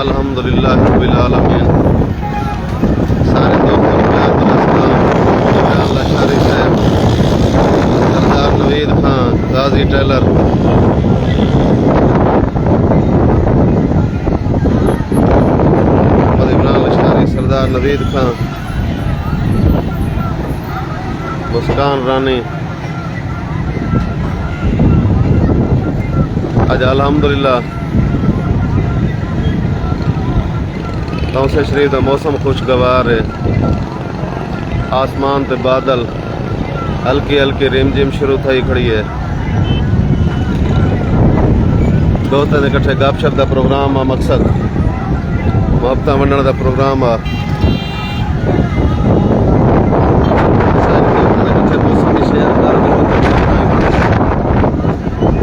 अल्हम्दुलिल्लाह रब्बिल आलमीन। सारे दोस्तों को अल्लाह शारी साहब, सरदार नवीद खान, गाजी टेलर, इमरान शारी, सरदार नवीद खान, मुस्कान रानी। आज अल्हम्दुलिल्लाह तौसे शरीफ का मौसम खुशगवार है। आसमान पे बादल, हल्की हल्की रिमझिम शुरू थी खड़ी है। दोस्तों के कट्ठे गपशप का प्रोग्राम आ, मकसद मुहब्बत वंडण का प्रोग्राम आ।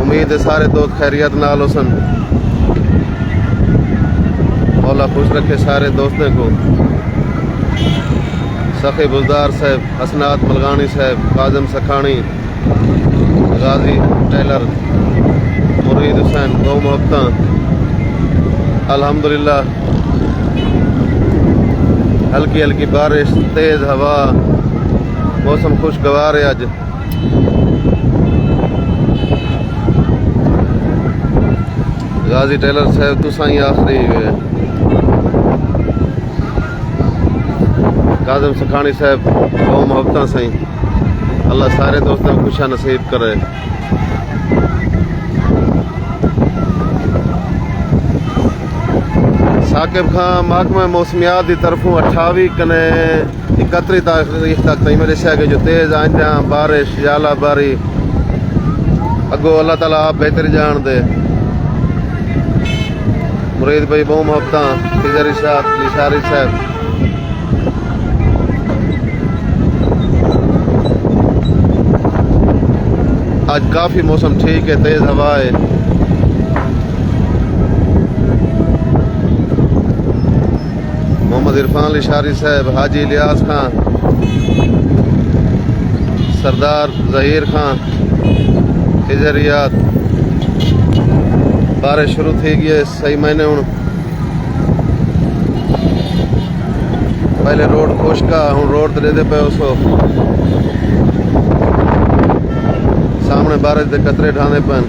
उम्मीद है सारे दोस्त खैरियत नाल हुसन। मौला खुश रखे सारे दोस्तों को। सखी बुजदार साहब, हसनात मलगानी साहब, काजम सखानी, गाजी टेलर, मुरीद हुसैन, गौ मोहब्बत। अल्हम्दुलिल्लाह हल्की हल्की बारिश, तेज हवा, मौसम खुशगवार है। अज गाजी टेलर साहब तुसा ही आखिरी है। काजम सखानी साहब, गौ मोहब्बत सही। अल्लाह सारे दोस्तों को खुशा नसीब करे। साकिब खान महकमा मौसमियात की तरफों 28 कने 31 तारीख तक तई मेरे शहर के जो तेज आंधियां, बारिश, जाला बारी अगो अल्लाह ताला आप बेहतरी जान दे। मुरीद भाई बहु मोहब्बत, खिजर इशाक, निशारी साहब, आज काफ़ी मौसम ठीक है, तेज़ हवा है। मोहम्मद इरफान लिशारी साहब, हाजी इलियास खान, सरदार जहीर खान, हिजरियात। बारिश शुरू थी गई है सही महीने हूँ। पहले रोड खुशका, हूँ रोड दे पे उसको सामने बारिश के कतरे ढाने पर।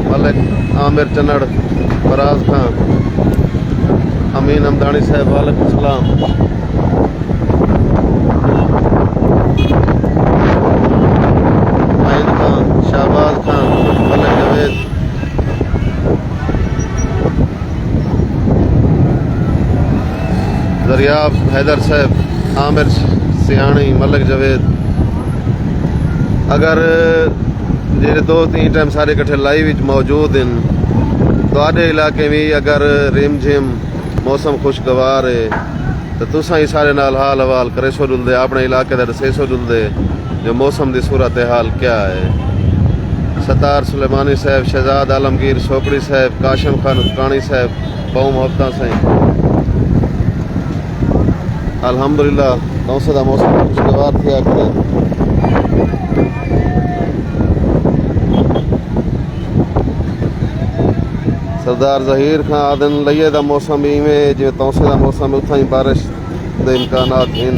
मलिक आमिर चन्नड़, फराज खान, अमीन हमदानी साहब, वालेकुम सलाम। माहिद खान, शाहबाज खान, मलिक जवेद, दरियाब हैदर साहब, आमिर सियाणी, मलिक जवेद। अगर जेरे दो तीन टाइम सारे कट्ठे लाइव मौजूद हैं तो इलाके में अगर रिम झिम मौसम खुशगवार है तो तुसा ही सारे नाल हाल हवाल करे सो डुलदे, अपने इलाके का दसे सो डुलदे जो मौसम की सूरत हाल क्या है। सतार सुलेमानी साहब, शहजाद आलमगीर सोकड़ी साहब, काशिम खान उत्कानी साहब, बहु मोहब्बत से। अल्हम्दुलिल्लाह तौसे का मौसम खुशगवार थिया करे। सरदार जहीर खान आदन लइए का मौसम इवें जिवें तौसे का मौसम उथा ही बारिश के इम्कानात हैं।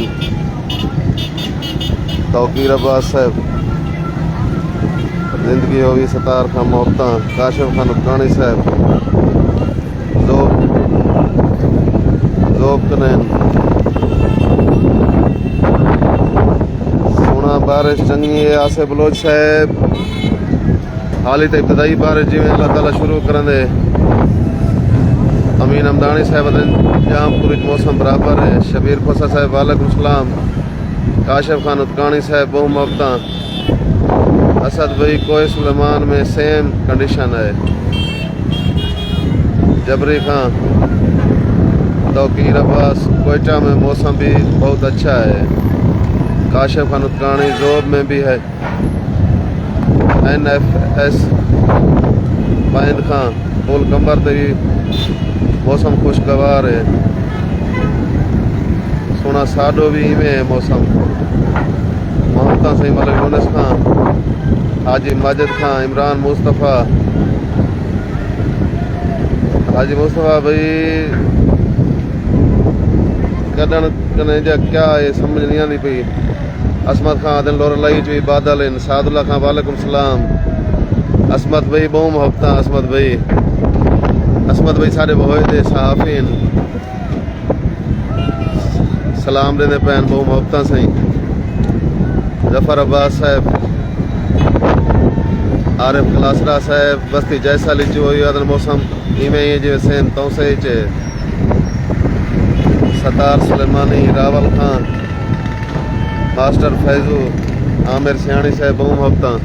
तौकीर अब्बास साहब, जिंदगी होगी सतार खान मोहब्बत, काशिम खान उत्कानी साहब, जोब कनैन। सोना बारिश चंगी है। आसे बलोच साहब हाली तो इब्तदाई बारिश जिमें अल्लाह ताला शुरू कर दे। अमीन हमदानी साहब जहाँ पूरी मौसम बराबर है। शबीर खोसा साहब, वालेकुम सलाम। काशिफ खान उत्कानी साहब, बहु मोहब्बत। असद भाई कोई सुलेमान में सेम कंडीशन है। जबरी खान, तौकीर अब्बास, कोयटा में मौसम भी बहुत अच्छा है। काशिफ खान उत्कानी जोब में भी है। NFS पाइंद खान, फुल कंबर भी मौसम खुशगवार है। सोना साडो भी में है मौसम। मोहब्बत से मलिक यूनुस खान, हाजी माजिद खान, इमरान मुस्तफ़ा, हाजी मुस्तफा भाई कदन कने जा क्या है समझ नहीं आती पई। असमत खां दिन लोर लाई चुई बादल इन सादुल्ला खां वालेकुम सलाम। असमत भाई बहु मोहब्बत असमत भाई सारे बहोए दे सहाफीन सलाम देने पैन बहु मोहब्बत सही। जफर अब्बास साहब आरिफ कलासरा साहब बस्ती जैसा लिचू हुई अदन मौसम इवें ही जो सेम तो सही चे। सतार सुलेमानी रावल खान मास्टर फैजू आमिर सियाणी साहब बहु मोहब्बत।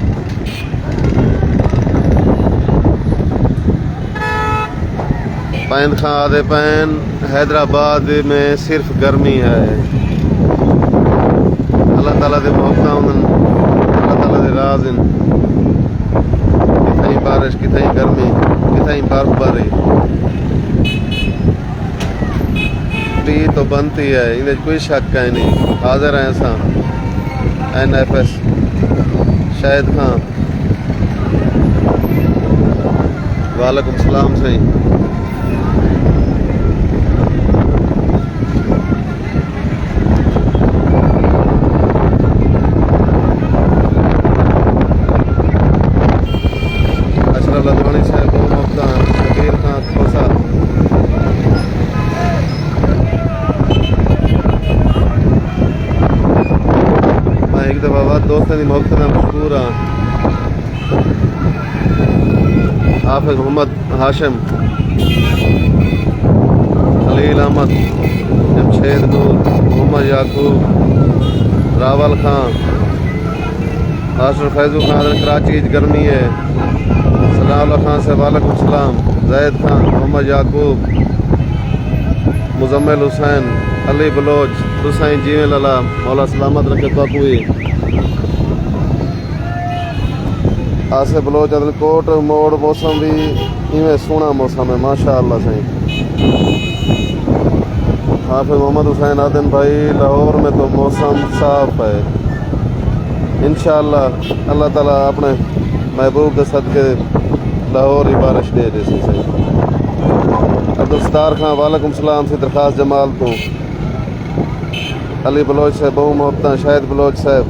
पैन खां आदे पैन हैदराबाद में सिर्फ गर्मी है। अल्लाह ताला दे मोहब्बत अल्लाह ताला दे राज इन कितनी बारिश कितनी गर्मी कितनी बर्फबारी भी तो बनती है इन्हें कोई शक है नहीं। हाजिर हैं असा NFS शाहिद खान वालेकुम सलाम सही। लदवानी साहब बहुत मोहब्बत शबीर खान खोसा मैं एक दफा बाद दोस्तों की मोहब्बत में मशहूर हाँ। हाफिज मोहम्मद हाशिम खलील अहमद जमशेद नूर मोहम्मद याकूब रावल खान मास्टर फैजू खान कराची गर्मी है। सलाम खान से वालेकुम सलाम। जैद खान मोहम्मद याकूब मुजम्मिल हुसैन अली बलोच हुसैन जीवे लला मौला सलामत रखे बाकुई आसे बलोच अदन कोट मोड़ मौसम भी इवें सोहना मौसम है माशाअल्लाह सही। हाफिज मोहम्मद हुसैन आदन भाई लाहौर में तो मौसम साफ है इंशाअल्लाह अल्लाह ताला अपने महबूब के सदके लाहौर ही बारिश दे जैसी सही। अब्दुल सत्तार खान वालेकुम सलाम से दरखास्त जमाल को अली बलोच साहब बहु मोहब्बत शाहिद बलोच साहब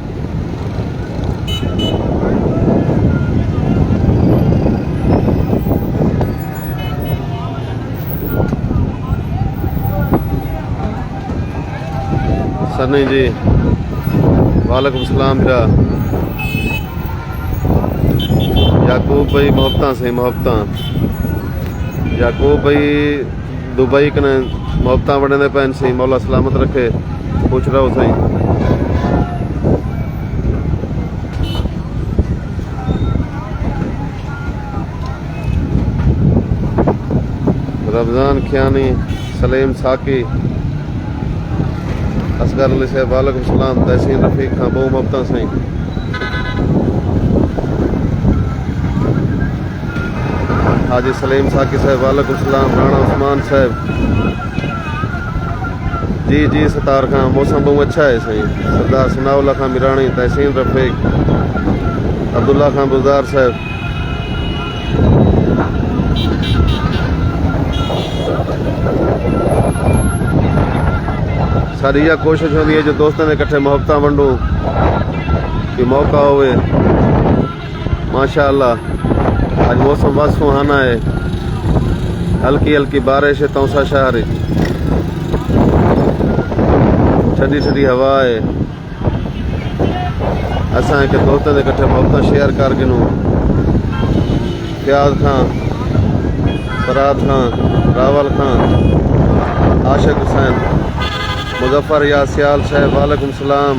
सनी जी वालेकुम सलाम भरा। याकूब भाई मोहब्बत सही मोहब्बत याकूब भाई दुबई कने मोहब्बत बने पैन सही मौला सलामत रखे पूछ रहा सही। रमज़ान खियानी सलीम साकी असगर अली साहब वालेकुम सलाम। तहसीन रफीक खां बहु मोहब्बत सही। हाजी सलीम साकी साहब वालेकुम सलाम। राणा उस्मान साहब जी जी सतार खां मौसम बहुत अच्छा है सही। सरदार सनाउल्ला खां मिरानी तहसीन रफीक अब्दुल्ला खां बुज़दार साहब सारी यह कोशिश होती है जो दोस्तों ने इकट्ठे मोहब्बत वंडूं कि मौका होवे माशाअल्लाह। आज मौसम बस सुहाना है हल्की हल्की बारिश है तौसा शहर ठंडी ठंडी हवा है। असा के दोस्तों के इकट्ठे मोहब्बत शेयर कर गिनूं फयाज खान फराद खान रावल खान आशिक हुसैन मुजफ्फर या सियाल साहब वालेकुम सलाम।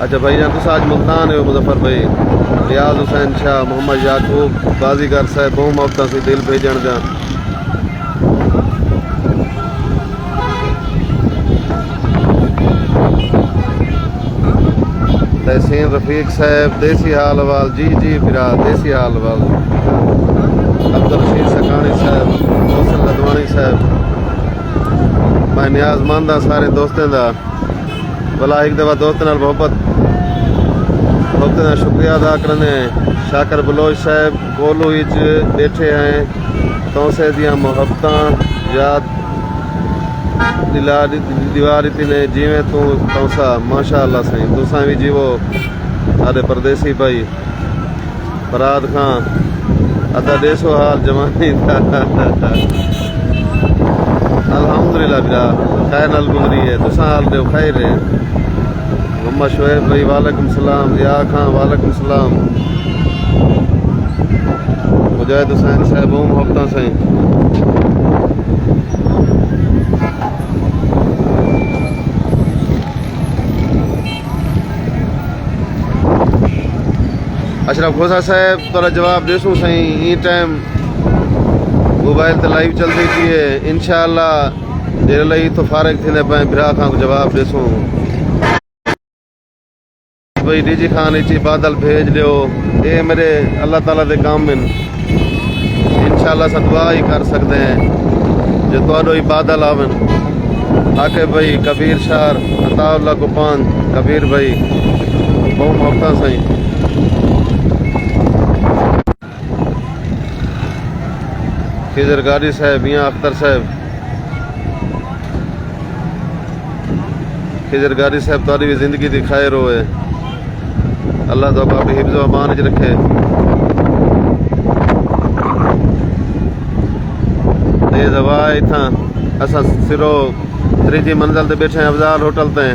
अच्छा भाई जान तुम आज मुल्तान है मुजफ्फर भाई। रियाज हुसैन शाह मोहम्मद याकूब बाजीगर साहब बहु मोहब्बत से दिल भेजण जा। तहसीन रफीक साहब देसी हाल वाल जी जी फिरा देसी हाल वाल। अब्दुल रशीद सकानी साहब मोहसिन लदवानी साहब मैं न्याजमंद हाँ सारे दोस्तों का भला एक दफ़ा दोस्तों नाल मोहब्बत का शुक्रिया अदा करने। शाकर बलोच साहब कोलू बैठे हैं तौसे दियां मोहब्बत याद दीवारी ने जिमें तू तौसा माशाअल्लाह साईं तुसा भी जीवो सारे परदेसी भाई फराद खान अदा देसो हाल जवानी अल्हम्दुलिल्लाह बिरा खैर नाल गुजरी है तुसा हाल दे खैर है मोहम्मद शोएब भाई वालेकुम सलाम या खान वालेकुम सलाम मुजाहिद हुसैन साहब मोहब्बत साईं अशरफ खोसा साहब तोरा जवाब देसूं सही ई टाइम मोबाइल ते लाइव चलती थी है इंशाअल्लाह देर लई तो फारिग थींदे पे भिरा खां जवाब देसूं भाई डीजी खान इची बादल भेज लियो ये मेरे अल्लाह ताला दे काम में इंशाअल्लाह सा दुआ ही कर सकते हैं जो तुहाडो ही बादल आवन आके भाई कबीर शार अताउल्लाह कुपान कबीर भाई बहुत मोहब्बत सही खिजर गाड़ी साहब मियाँ अख्तर साहब खिजर गाड़ी साहब तारी भी जिंदगी दी खैर होए अल्लाह तो अपनी हिफ्ज़ व अमान च रखे तेज हवा इतना असा सिरो त्रीजी मंजिल ते बैठे अफजाल होटल ते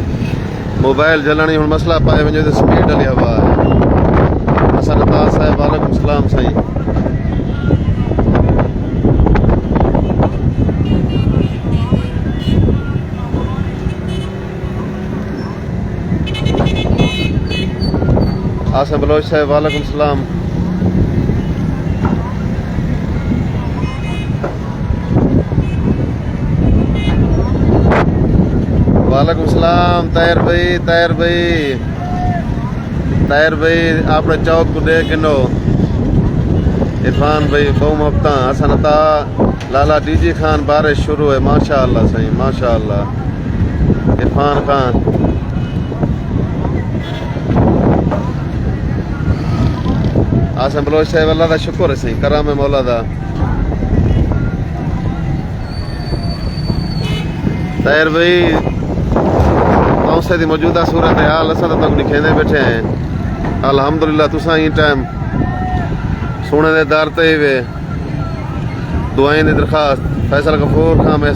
मोबाइल जलनी हुन मसला पाए वञे तो स्पीड वाली हवा है असा नताज साहब वालेकुम सलाम साईं आसम बलोच साहब वालेकुम सलाम वालेकुम सलाम ताहिर भाई आपने चौक को दे किनो इरफान भाई बहु मोहब्बत हसनता लाला डीजी खान बारिश शुरू है माशाअल्लाह सही माशाअल्लाह इरफान खान आसम बलोच साहब अल्लाह का शुक्र है सही करम है मौला दा ताहिर भाई तौसे दी मौजूदा सूरत हाल असा तक लिखेंदे बैठे हैं अल्हम्दुलिल्लाह तुसा ही टाइम सोने दे दर ते वे दुआएं दी दरखास्त फैसल गफूर खान में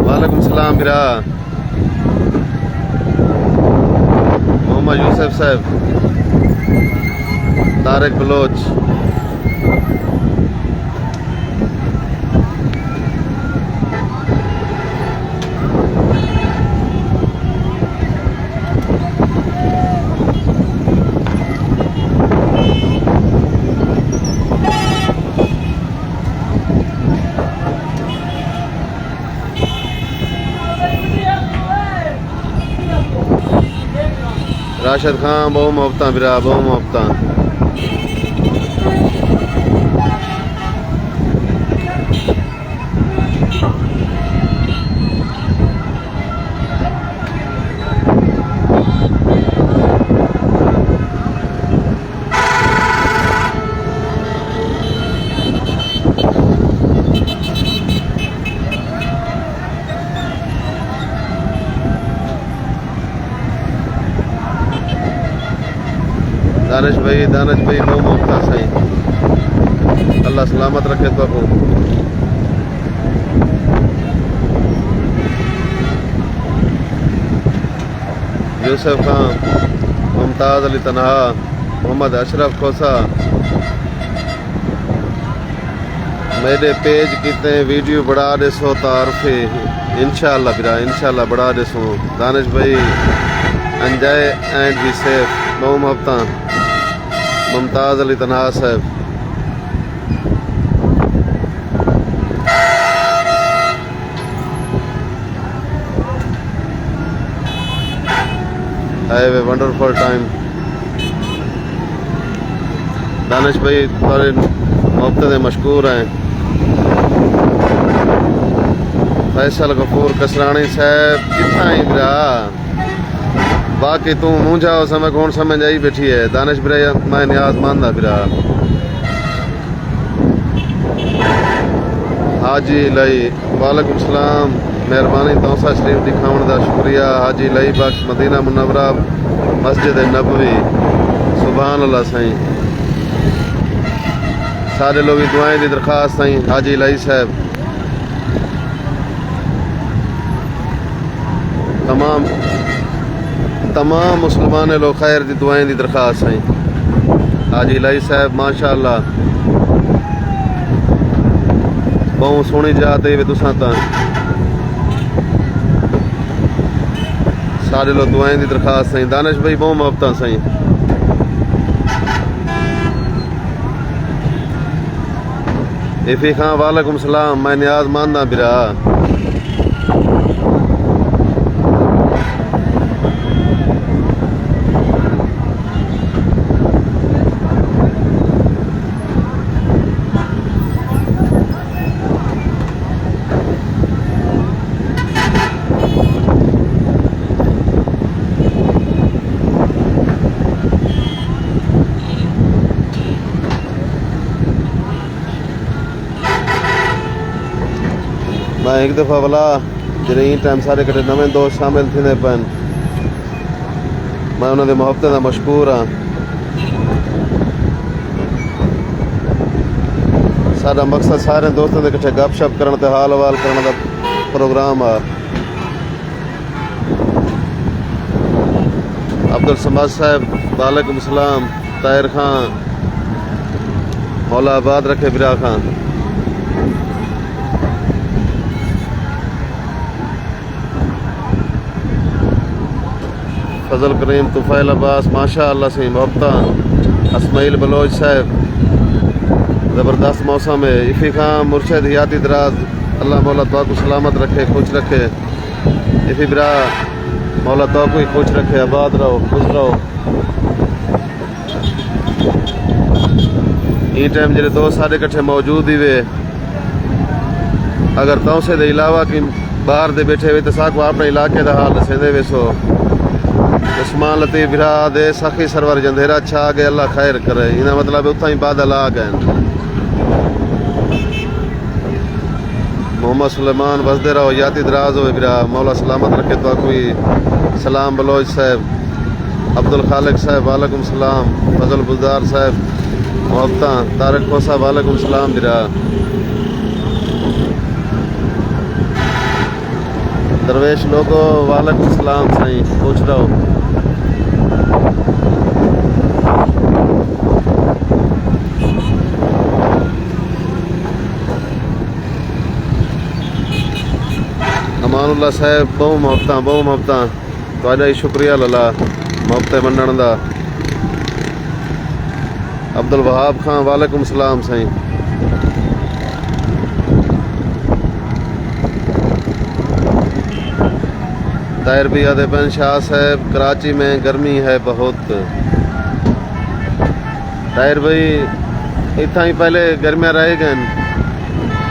वालेकुम सलाम बिरा मोहम्मद यूसुफ साहब तारिक बलोच राशिद खान बहु मोहब्बत बिरा बहु मोहब्बत दानिश भाई बहुत मोहब्बत सही अल्लाह सलामत रखे तो को यूसुफ खान मुमताज़ अली तनहा मोहम्मद अशरफ खोसा मेरे पेज कितने वीडियो बढ़ा देसो तारफे इंशाअल्लाह बिरा इंशाअल्लाह बढ़ा देसो दानिश भाई अंजाय एंड बी सेफ बहु मोहब्बत मुमताज़ अली तनहा साहब have a wonderful time Danish भाई थोड़े मोहब्बत मशकूर हैं फैसल गफूर कसरानी साहब कितना ही बिरा बाकी तू मुझा समय कौन समझ आई बैठी है दानिश बिरा मैं न्याज मानदा बिरा हाजी लई वालेकुम सलाम मेहरबानी तौसा शरीफ दिखावन का शुक्रिया हाजी लई बख्श मदीना मुनव्वरा मस्जिद नबवी सुभान अल्लाह साईं सारे लोग दुआएं की दरखास्त साईं हाजी लई साहब तमाम मुसलमान लोग खैर की दुआएं की दरखास्त साईं हाजी लई साहब माशाअल्लाह बहुत सोहनी जाते वे तुसां तां सारे लोग दुआएं की दरखास्त साईं दानिश भाई बहुत मोहब्बत साईं इफी खां वालेकुम सलाम मैं नियाज मानदा बिरा मैं एक दफ़ा वाला जॾहिं टाइम सारे कटे नवे दोस्त शामिल थींदे पन मैं उन्होंने मोहब्बत का मशकूर हाँ सारा मकसद सारे दोस्तों के कट्ठे गपशप करने ते हाल हवाल करने का प्रोग्राम आ अब्दुल समाद साहब वालेकुम सलाम ताहिर खान मौला आबाद रखे बिरा खान फजल करीम तुफैल अब्बास माशा अल्लाह से मोहब्बत असमाइल बलोच साहब ज़बरदस्त मौसम है इफ़ी खां मुर्शद हयाती दराज अल्लाह मौला तो को सलामत रखे खुश रखे इफ़ी बिरा मौला तो को ही खुश रखे आबाद रहो खुश रहो ये टाइम जरे दोस्त सारे कट्ठे मौजूद ही वे अगर तो से अलावा कि बाहर दे बैठे हुए तो साको अपने इलाके का हाल दसेंदे वे सो उस्मान लतीफ़ बिरा दे सखी सरवर जंधेरा छा गए अल्लाह खैर करे इना मतलब उतना ही बादल आ गए मोहम्मद सुलेमान बसदे रहो याती दराज हो बिरा मौला सलामत रखे तो कोई सलाम बलोच साहब अब्दुल खालिक साहब वालेकुम सलाम फजल बुजदार साहब मोहब्बत तारक खोसा वालेकुम सलाम बिरा दरवेश लोगो वालेकुम सलाम साईं पूछ रहो अमानुल्लाह साहब बहुत मोहब्बत तुहाडा ही शुक्रिया लला मोहब्बत मनण दा अब्दुल वहाब खान वालेकुम सलाम साईं ताहिर भी आदे बन शाह साहब कराची में गर्मी है बहुत ताहिर भाई इतना ही पहले गर्मियाँ रह गए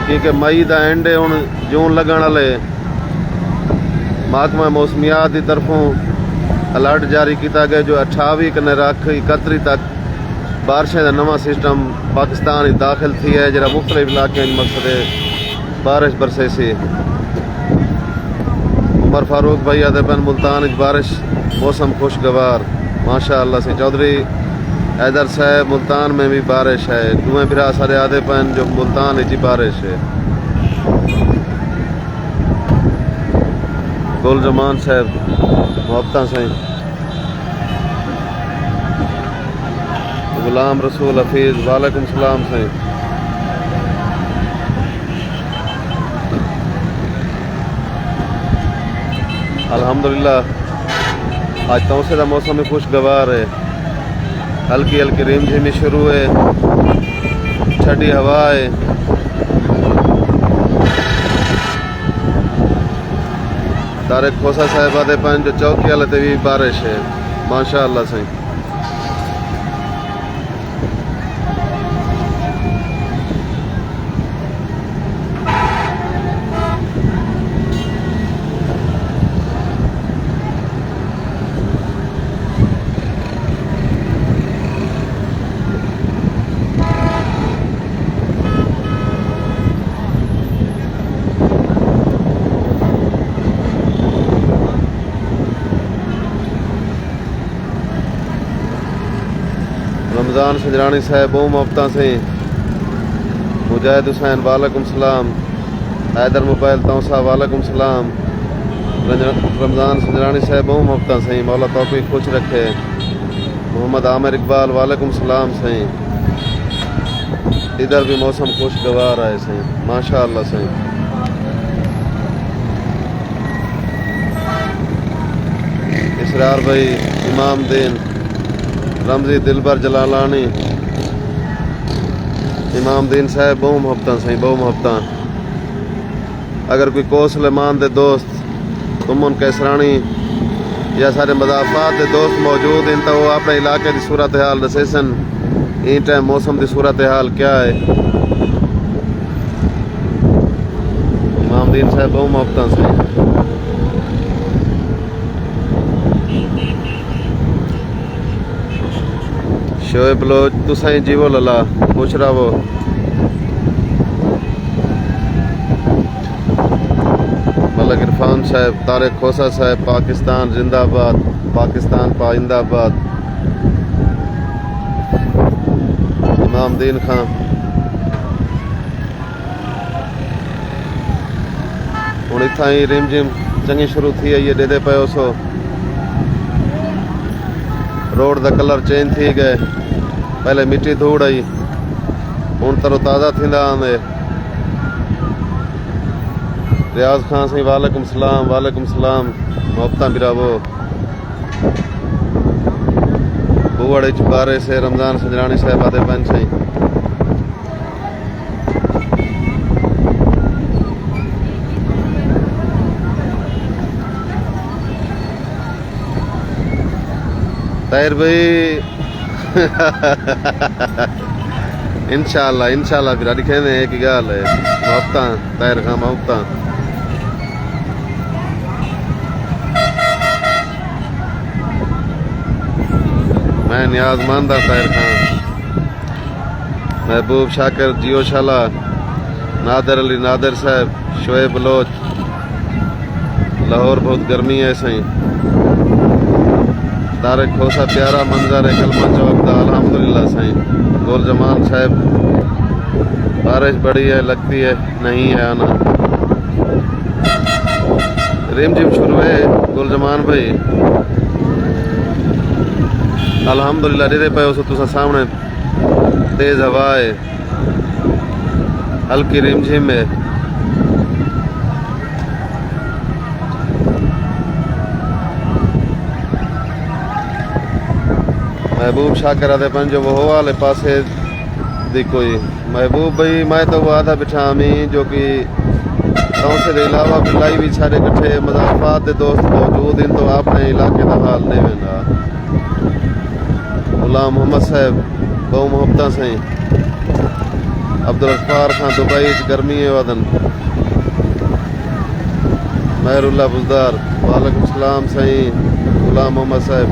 क्योंकि मई का एंड है हूँ जून लगन वाले महकमा मौसमियात की तरफों अलर्ट जारी किया गया जो 28 कने रख 31 तक बारिशें का नवा सिस्टम पाकिस्तान दाखिल थी है जरा मुख्तलिफ इलाके मकसद बारिश बरसे सी उमर फारूक भाई आदे पन मुल्तान बारिश मौसम खुशगवार माशा अल्लाह से चौधरी हैदर साहब मुल्तान में भी बारिश है दुएं बिरा सारे आदे पन जो मुल्तान जी बारिश है गुल जमान साहब मोहब्बत साईं गुलाम रसूल हफीज़ वालेकुम सलाम साईं अल्हम्दुलिल्लाह आज तौसे का मौसम भी खुशगवार है हल्की हल्की रिमझिमी शुरू है ठंडी हवा है तारक खोसा साहब आदे पन जो चौकी वाले भी बारिश है माशा अल्लाह साईं रमज़ान सजरानी साहब बहुत मोहब्बत से। मुजाहिद हुसैन वालेकुम सलाम। हैदर मोबाइल तौसा वालेकुम सलाम। रमज़ान सजरानी साहब बहुत मोहब्बत से। मौला तौफीक खुश रखे। मोहम्मद आमिर इकबाल वालेकुम सलाम सही। इधर भी मौसम खुशगवार है सही माशाअल्लाह सही। इसरार भाई, इमाम दीन, रमजी दिलबर जलालानी, इमाम दीन साहब बहुत मोहब्बत सही बहुत मोहब्बत। अगर कोई कोसलमान दे दोस्त तुमन कैसरानी या सारे मदाफात के दोस्त मौजूद हैं तो वो अपने इलाके की सूरत हाल दसेसन। इन टाइम मौसम की सूरत हाल क्या है। इमाम दीन साहब बहुत मोहब्बत से। शोएब लोच तुसा जीवो लला खुश रहो। मलक इरफान साहब, तारिक खोसा साहब, पाकिस्तान जिंदाबाद, पाकिस्तान पाइंदाबाद। इमाम दीन खान, हुण इत्थां ही रिम जिम चंगी शुरू थी है। डेदे पे सो रोड का कलर चेंज थी गए। पहले मिट्टी धूड़ आई हूँ तरो ताज़ा थींदा आंदे। रियाज खान सही वालेकुम सलाम वालेकुम सलाम मोहब्बत बिरावो। बुआड़े चुबारे से रमज़ान सजरानी साहब आते पन सही। ताहिर भाई इंशाअल्लाह इंशाअल्लाह फिर कहने एक ही गल है मोहब्बत। ताहिर खान मोहब्बत मैं नियाज मानदा। ताहिर खान, महबूब शाकिर, जियो शाला, नादर अली नादर साहब, शोएब बलोच। लाहौर बहुत गर्मी है सही। तारिक खोसा प्यारा मंजर है कलमा चौक का अल्हम्दुलिल्लाह सही। गोल जमान साहब बारिश बड़ी है लगती है नहीं है आना। रिम जिम शुरू है गोल जमान भाई अल्हम्दुलिल्लाह। दे पे उस तुसा सामने तेज हवा है हल्की रिम झिम है। महबूब शाकिर आदे पन जो वो वाले पासे दी कोई महबूब भाई मैं तो वो आधा बिठा मी जो कि तौसे के अलावा बिलाई भी सारे कट्ठे मजाफात के दोस्त मौजूद हैं तो अपने इलाके का हाल नहीं वेंदा। गुलाम मोहम्मद साहब बहु मोहब्बत से। अब्दुल गफ्फार खान दुबई गर्मी है वदन। महरुल्ला बुजदार वालेकुम सलाम सही। गुलाम मोहम्मद साहब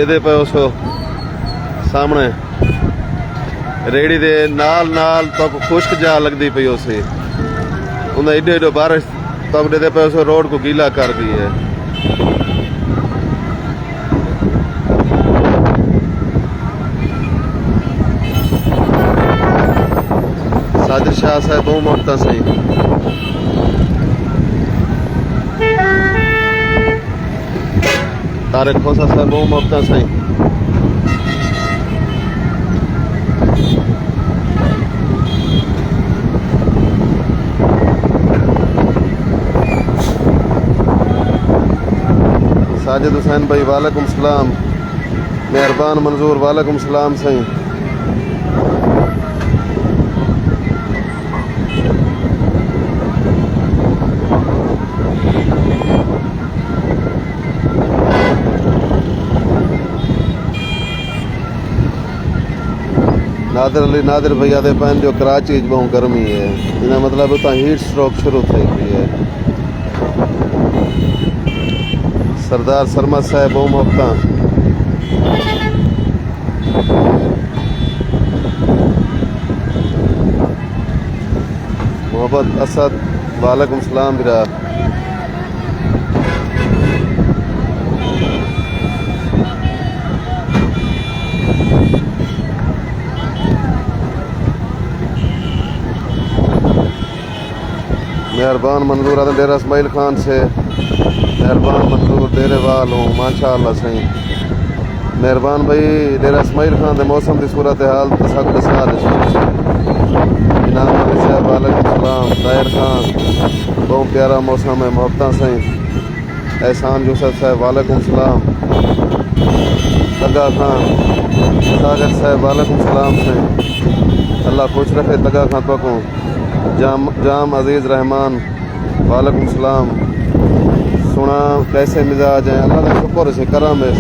दे पे उस सामने रेड़ी दे नाल नाल तो खुश्क जा लगती पई उसे उन्हें एडो एडो बारिश तब दे पे उस रोड को गीला कर दी है। साजिद शाह साहब बहुत मोहब्बत सही। तारिक खोसा साहब बहुत मोहब्बत सही। साजिद हुसैन भाई वालेकुम सलाम। मेहरबान मंजूर वालेकुम सलाम सही। नादिर भैया दे पैन जो कराची च बहुत गर्मी है इन मतलब उतां हीट स्ट्रोक शुरू थी पई है। सरदार सरमद साहब बहुत मुफ्त मोहब्बत असद वालेकुम सलाम बिरा। मेहरबान मंजूर आदम डेरा इस्माइल खान से मेहरबान मंजूर डेरे वाल हूँ माशाअल्लाह सही। मेहरबान भाई डेरा इस्माइल खान के मौसम की सूरत हाल इनाम अली साहब वालेकुम सलाम। ताहिर खान बहुत प्यारा मौसम है मोहब्बत सही। एहसान यूसुफ साहब वालेकुम सलाम। तगा खान सागर साहब वालेकुम सलाम सही। अल्लाह खुश रखे तगा खान पको। जाम अजीज़ रहमान वालेकुम सलाम। सुना कैसे मिजाज हैं अल्लाह का शुक्र से करम है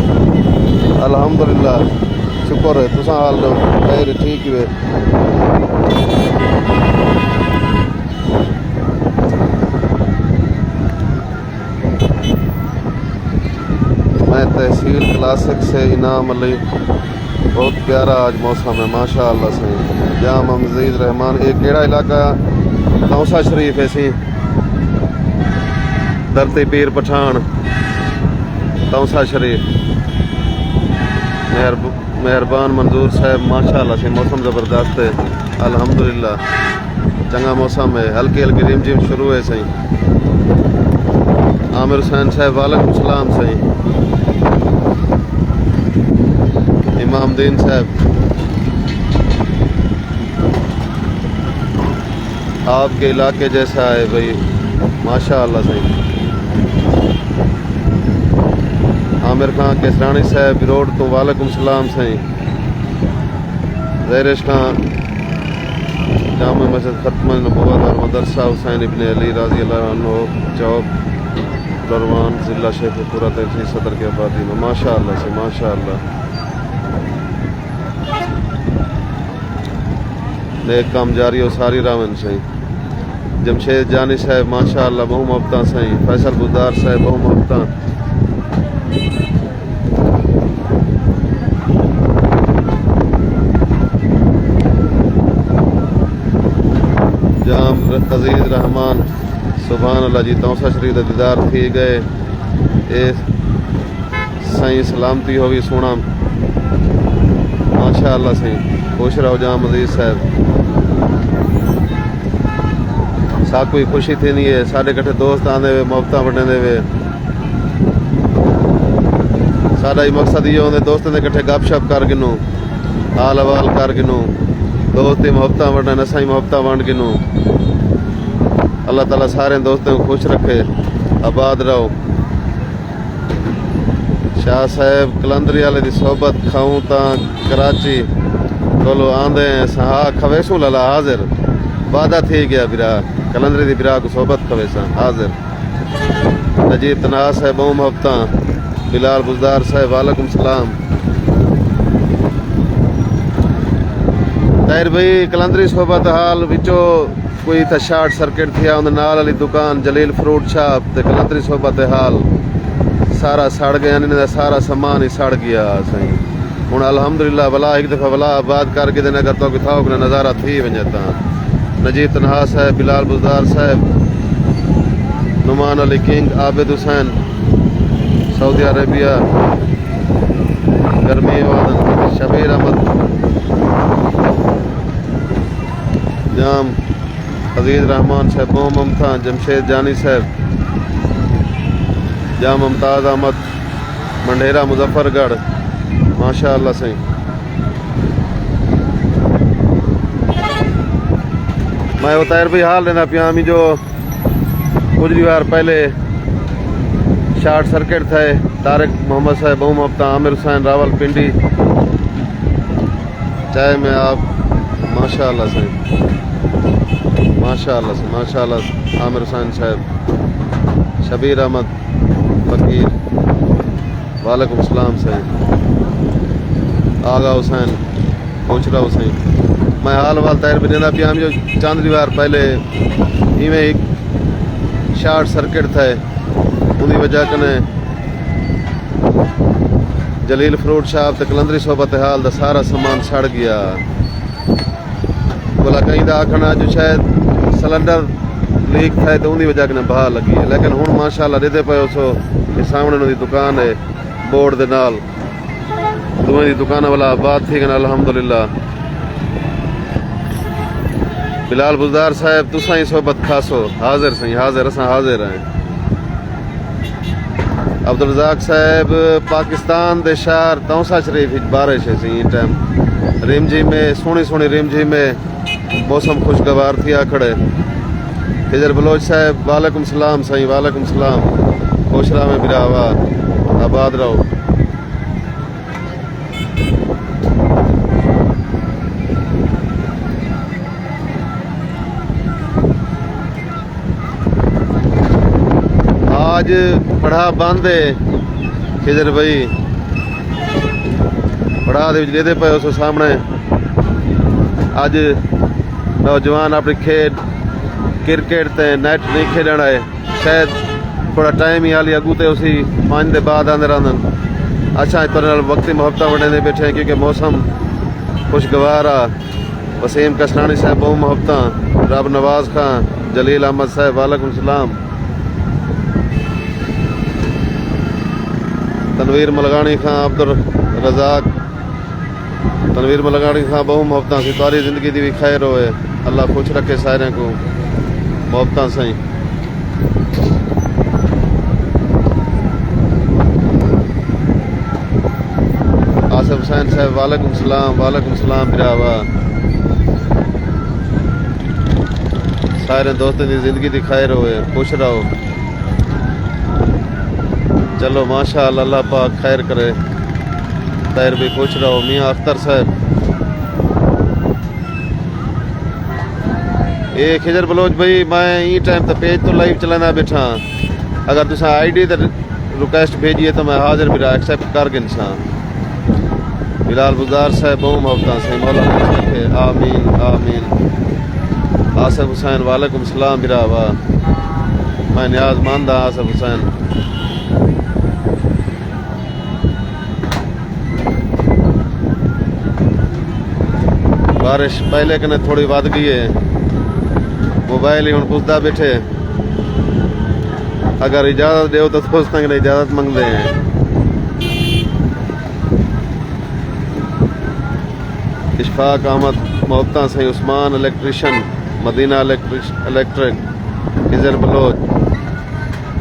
अल्हम्दुलिल्लाह शुक्र है तुसा हाल दो खैर ठीक है। मैं तहसील क्लासिक से इनाम अली बहुत प्यारा आज मौसम है माशाअल्लाह से। जाम अजीज़ रहमान एक केड़ा इलाका तौसा शरीफ है सी धरती पीर पठान तौसा शरीफ। मेहरबान मंजूर साहब माशाअल्लाह से मौसम ज़बरदस्त है अल्हम्दुलिल्लाह चंगा मौसम है हल्की हल्की रिमझिम शुरू है सही। आमिर हुसैन साहब वालेकुम सलाम सही। इमाम दीन साहब आपके इलाके जैसा है भाई माशाअल्लाह सही। आमिर खान केसरानी साहब रोड तो वालेकुम सलाम सही। जहरिश खान जामा मस्जिद खत्म नबूवत और मदरसा हुसैन इब्ने अली रज़ी अल्लाह अन्हु चौक दरवान ज़िला शेखपुरा तहसील सदर के आबादी में माशाअल्लाह से माशाअल्लाह नेक काम जारी हो सारी रावन सही। जमशेद जानी साहब माशाअल्लाह बहु मुफ्ता सही। फैसल बुदार साहब बहु मुफ्ता। जाम अजीज़ रहमान सुभान अल्लाह जी तौसा शरीफ दीदार थी गए ए सही सलामती होगी सोना माशाअल्लाह सही खुश रहो जाम अजीज़ साहब। सा कोई खुशी थी नहीं है साढ़े कट्ठे दोस्त आंदे वे मुफ्ता वंडे वे साडा ही मकसद ये होंगे दोस्तों के कट्ठे गपशप कर गिनू हाल हवाल कर गिनू दोस्त मुफ्ता वंडन असा ही मुफ्ता वंड गिनू। अल्लाह ताला सारे दोस्तों को खुश रखे आबाद रहो। शाह साहब कलंदरी वाले की सोहबत खाऊं ता कराची कोलो आंदे हाँ खवेसू लला हाजिर वादा थी गया बिरा कलंदरी की बिरा को सोहबत खवेसा हाजिर। नजीब तनास है बहु मुफ्ता। बिलाल बुजदार साहब वालेकुम सलाम। ताहिर भाई कलंदरी सोहबत हाल विचो कोई था शार्ट सर्किट थिया उन नाल वाली दुकान जलील फ्रूट शॉप ते कलंदरी सोहबत हाल सारा सड़ गया इन्हें सारा सामान ही सड़ गया सही। हुण अल्हम्दुलिल्लाह भला एक दफ़ा भला आबाद करके देने अगर तो किथाओ कि नज़ारा थी वञता। नजीब तनहा साहब बिलाल बुजदार साहब Noman Ali king Abid Hussain Saudi Arabia गर्मी वादन शबीर अहमद जाम अजीज़ रहमान साहब मोम ममता जमशेद जानी साहब जाम मुमताज़ अहमद मंडेरा मुजफ्फरगढ़ माशाअल्लाह सही। मैं उतार भी हाल लेना पिया मी जो कुछ बार पहले शार्ट सर्किट थे तारिक मोहम्मद साहब बहु मुफ्ता आमिर हुसैन रावलपिंडी चाय में आप माशाअल्लाह से माशाअल्लाह आमिर हुसैन साहब शबीर अहमद फकीर वालेकुम सलाम से आगा हुसैन कोचरा हुसैन मैं हाल वाल तैर भी देना पिया जो चंद दीवार पहले इवें एक शॉर्ट सर्किट थे उनकी वजह कने जलील फ्रूट शॉप ते कलंदरी सोबत हाल दा सारा सामान सड़ गया। बोला कहीं दा आखना जो शायद सिलेंडर लीक था तो उनकी वजह कने बहा लगी है, लेकिन हुण माशाअल्लाह देते पे सो ये सामने उनकी दुकान है बोर्ड दे नाल दुआ दी दुकान वाला बात थी कने अल्हम्दुलिल्लाह। बिलाल बुजदार साहब तुसा ही सोबत खासो हाजिर सही हाजिर असा हाजिर हैं। अब्दुल रज़ाक साहब पाकिस्तान दे शहर तौसा शरीफ बारिश है सी टाइम रिमझिम में सोहनी सोहनी रिमझिम में मौसम खुशगवार थी आखड़े। हिजर बलोच साहब वालेकुम सलाम साईं वालेकुम सलाम खुश रहा में बिरावा आबाद रहो। आज पढ़ा बंद है खिजर भाई पढ़ा दे पे उस सामने अज नौजवान अपनी खेड क्रिकेट ते नेट नहीं खेलना है शायद थोड़ा टाइम ही हाली अगू तो उसी 5 दे बाद आंदे रहन। अच्छा पर वक्ती मोहब्बत वड़े बैठे हैं क्योंकि मौसम खुशगवार आ। वसीम कसरानी साहब बहुत मोहब्बत रब नवाज खान जलील अहमद साहब वालेकुम सलाम। तनवीर मलगानी खां अब्दुल रज़ाक तनवीर मलगानी खां बहु मोहब्बत सी तारी जिंदगी दी भी खैर होए अल्लाह खुश रखे सारे को मोहब्बत सही। आसिफ हुसैन साहब वालेकुम सलाम बिरावा सारे दोस्तों की जिंदगी दी खैर होए खुश रहो। चलो माशाअल्लाह अल्लाह पाक खैर करे तैर भी खुश रहो। मियाँ अख्तर साहब ये खिजर बलोच भाई मैं ई टाइम तो पेज तो लाइव चलाना बैठा अगर तुसा आईडी ते रिक्वेस्ट भेजिए तो मैं हाजिर भी एक्सेप्ट कर गिनसा। बिलाल बुज़दार साहब बहुत मोहब्बत से मौला रखे आमीन आमीन। आसिफ हुसैन वालेकुम सलाम बिरावा मैं न्याज़मंद आसिफ हुसैन। बारिश पहले कने थोड़ी वध गई है मोबाइल ही हूँ पुछदा बैठे अगर इजाजत दो तो दोस्त इजाजत मंगते हैं। इशफाक अहमद मोहब्बत सही उस्मान इलेक्ट्रिशियन मदीना इलेक्ट्रिक खिजर बलोच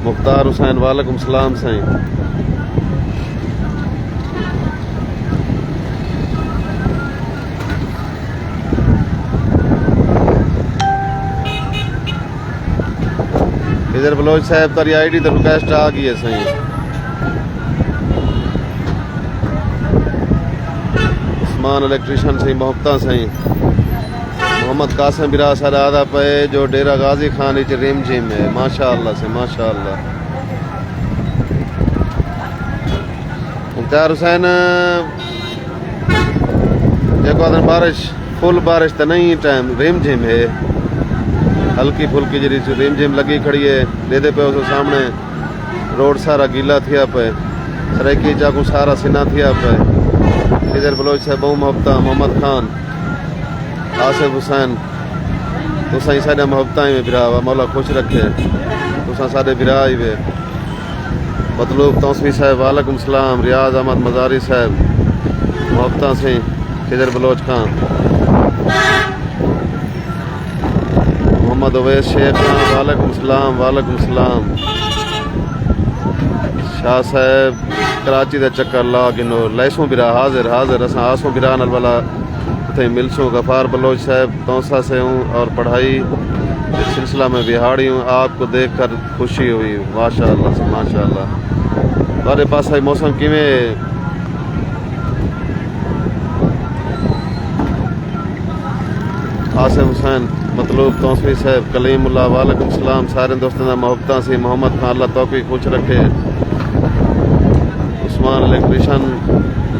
मुख्तार हुसैन वालेकुम सलाम सही। खिजर बलोच साहब तारी आईडी तो रिक्वेस्ट आ गई है सही। उस्मान इलेक्ट्रिशियन सही मोहब्बत सही। मोहम्मद कासिम बिरा सर आदा पे जो डेरा गाजी खान रिमझिम है माशाअल्लाह से माशाअल्लाह। मुख्तार हुसैन एक बारिश फुल बारिश तो नहीं टाइम रिमझिम है हल्की फुल्की जी रिमझिम लगी खड़ी है दे पे उसके सामने रोड सारा गीला थिया पे सरेकी चाकू सारा सिना थिया पे। खिजर बलोच साहब बहु मोहब्बत मोहम्मद खान आसिफ हुसैन तुसा ही साढ़े मोहब्बत में बिरा मौला खुश रखे तुसा साढ़े बिरा ही वे। मतलूब तौसवी साहब वालेकुम सलाम। रियाज अहमद मजारी साहब मोहब्बत से खिजर बलोच खान। मोहम्मद अवैस शेख खान वालेकुम सलाम। शाह साहब कराची का चक्कर ला गिनो लैसों बिरा हाजिर असा आसों बिरा नल वाला उथे मिलसों। गफार बलोच साहब तौसा से हूँ और पढ़ाई इस सिलसिला में बिहाड़ी हूँ आपको देख कर खुशी हुई माशाअल्लाह से माशाअल्लाह। तुम्हारे पास है मौसम किमें आसिफ हुसैन मतलूब तौसरी साहब कलीमुल्लाह वालेकुम सलाम सारे दोस्तों का मोहब्बत से मोहम्मद खान अल्लाह तौफीक खुश रखे। उस्मान इलेक्ट्रिशियन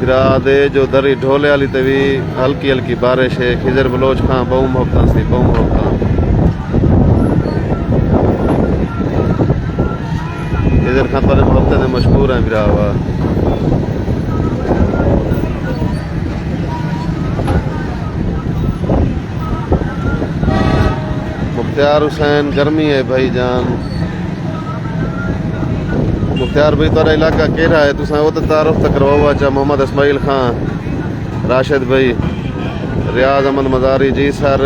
बिरा दे जो दरी ढोले वाली ते भी हल्की हल्की बारिश है। खिजर बलोच खां बहु मोहब्बत सी बहु मोहब्बत। खिजर खां पर मोहब्बत ने मशहूर है बिरा हुआ। मुख्तार हुसैन गर्मी है भाई जान। मुख्तार भाई तारा इलाका केड़ा है तुसा वो तो तारुफ तक करवाओ। अच्छा मोहम्मद इस्माइल खान, राशिद भाई, रियाज अहमद मजारी जी सर।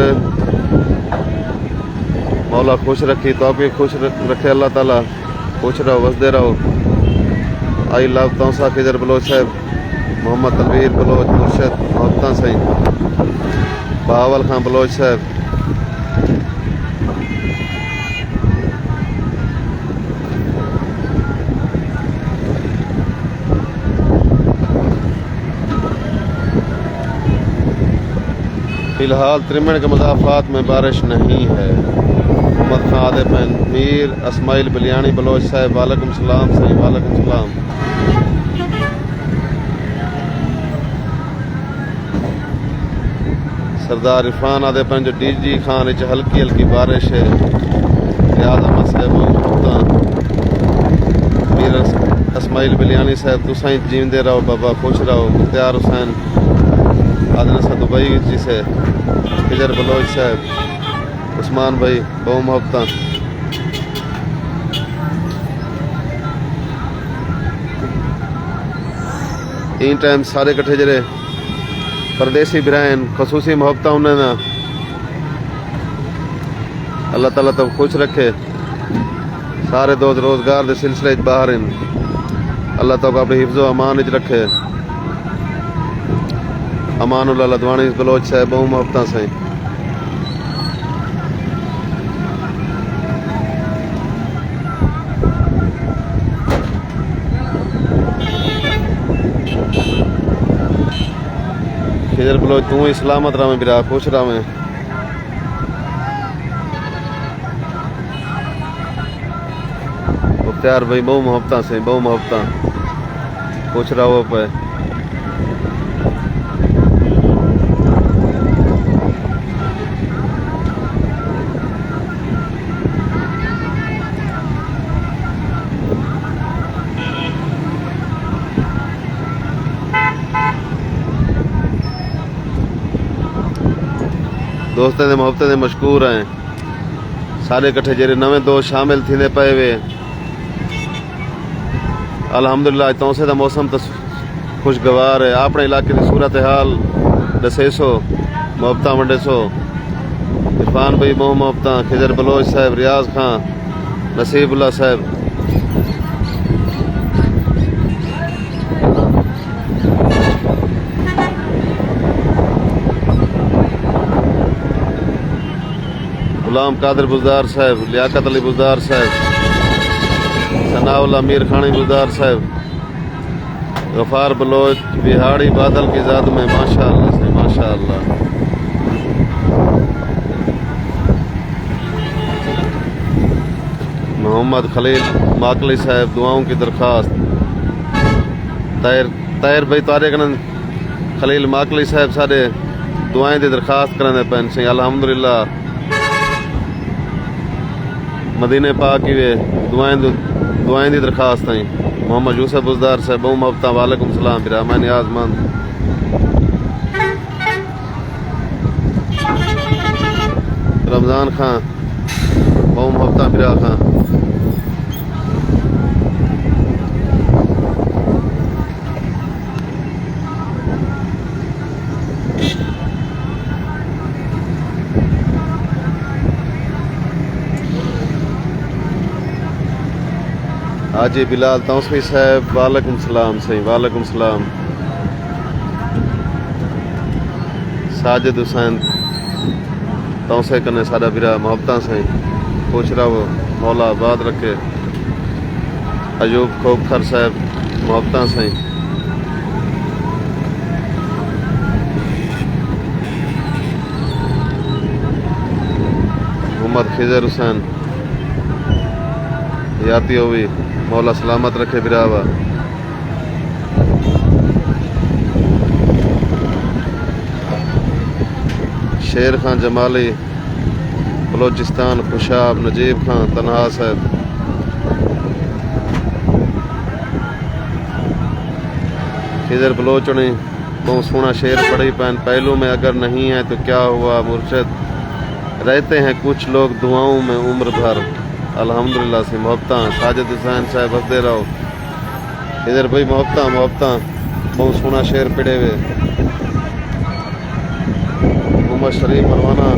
मौला खुश रखी तो आप भी खुश रखे अल्लाह ताला। खुश रहो वसदे रहो। आई लव तौसा खिजर बलोच साहब, मोहम्मद तनवीर बलोच मुर्शद मोहब्बत सही, बहावल खान बलोच साहब। फिलहाल त्रिमण के मजाफात में बारिश नहीं है। मोहम्मद खान आदे pan Mir smile Baliyani Bloch साहब वालेकुम सलाम सही वालेकुम सलाम। सरदार इरफान आदे पैन जो डीजी खान इच हल्की हल्की बारिश है। रियाज अहमद साहब मीर अस्माइल बलियानी साहब तुसा ही जीवते रहो बाबा खुश रहो। मुख्तार हुसैन आदना सा दुबई जी से, खिजर बलोच साहब, उस्मान भाई बहु मोहब्बत। तीन टाइम सारे कट्ठे जरे परदेसी बिरान खसूसी मोहब्बत उन्हें ना अल्लाह ताला तो खुश रखे। सारे दोस्त रोजगार के सिलसिले बाहर हैं। अल्लाह तो अपने हिफ्ज़ो अमान च रखे। अमानुल्लाह लदवानी बलोच साहब बहु मोहब्बत से। खिजर बलोच तू ही सलामत रहे बिरा खुश रहे। मुख्तार भाई बहु मोहब्बत से बहु मोहब्बत खुश रहो पे। दोस्तों ने मोहब्बत ने मशकूर हैं सारे कट्ठे जेरे नवे दोस्त शामिल थींदे पे वे। अल्हम्दुलिल्लाह तौसे दा मौसम तो खुशगवार है। अपने इलाके की सूरत हाल दसे सो मोहब्बत वंडे सो। इरफान भाई बहु मोहब्बत, खिजर बलोच साहब, रियाज खान, नसीबुल्लाह साहब। गुलाम कादिर बुजदार साहब, लियाकत अली बुजदार साहब, सनाउल्लाह मीर खानी बुजदार साहब, गफार बलोच बिहाड़ी बादल की ज़ात में माशाअल्लाह से माशाअल्लाह। मोहम्मद खलील माकली साहब दुआओं की दरख्वास्त। ताहिर भाई तारे कन खलील माकली साहब सारे दुआएं की दरख्वास्त करने पैन से। अल्हम्दुलिल्लाह मदीने पाक की वे दुआएं की दरख्वास्त आई। मोहम्मद यूसुफ बुजदार साहब बहु मोहब्बत वालेकुम सलाम बिरा मैं नियाजमंद। रमज़ान खान बहु मोहब्बत बिरा खान। हाजी बिलाल तौसफी साहब वालेकुम सलाम सही वालेकुम सलाम। साजिद हुसैन तौसे कने साडा बिरा मोहब्बत सही खुश रहो मौला आबाद रखे। अयूब खोखर साहब मोहब्बत सही। मोहम्मद खिजर हुसैन याती होवी मौला सलामत रखे बिरावा। शेर खां जमाली, बलोचिस्तान खुशाब, नजीब खां तनहा साहब। खिजर बलोचनी बहुत सोना शेर पढ़ी पैन, पहलू में अगर नहीं है तो क्या हुआ मुर्शद, रहते हैं कुछ लोग दुआओं में उम्र भर, अल्हम्दुलिल्लाह से मोहब्बत। साजिद हुसैन साहब हंसते रहो। इधर भाई मोहब्बत बहुत सोना शेर पढ़े हुए। मोहम्मद शरीफ परवाना,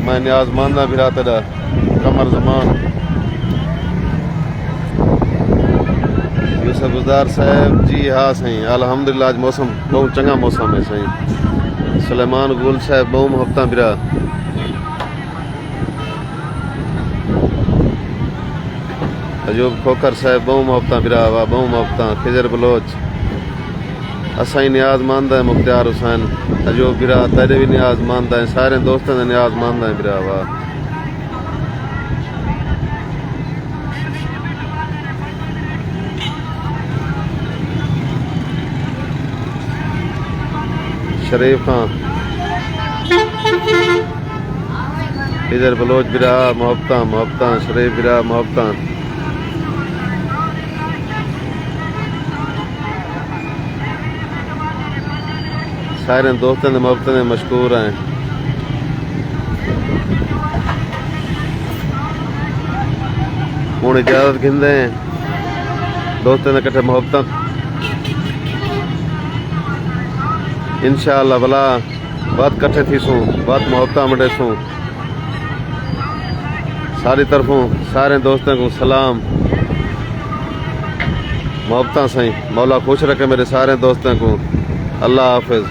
मैं न्याजमांदा बिरा तेरा कमर जमान। यूसुफ गुजार साहब जी हाँ सही, अल्हम्दुलिल्लाह आज मौसम बहुत चंगा मौसम है सही। सुलेमान गुल साहब बहुत मोहब्बत बिरा। अजूब खोकर साहब बहु मोहब्बत बिरा वा बहु मोहब्बत। खिजर बलोच असा ही न्याजमंद है। मुख्तार हुसैन अजूब बिरा तेरे भी न्याजमंद है, सारे दोस्तों ने न्याजमंद है बिरा वा। शरीफ खां इधर बलोच बिरा मोहब्बत। शरीफ बिरा मोहब्बत। सारे दोस्तों ने मोहब्बत में मशहूर हैं। हूँ इजाजत गिंदे हैं दोस्तों ने कट्ठे मोहब्बत। इंशाअल्लाह भला बात कट्ठे थी सूं, बात मोहब्बत मटे सूं। सारी तरफों सारे दोस्तों को सलाम मोहब्बत सही। मौला खुश रखे मेरे सारे दोस्तों को। अल्लाह हाफिज।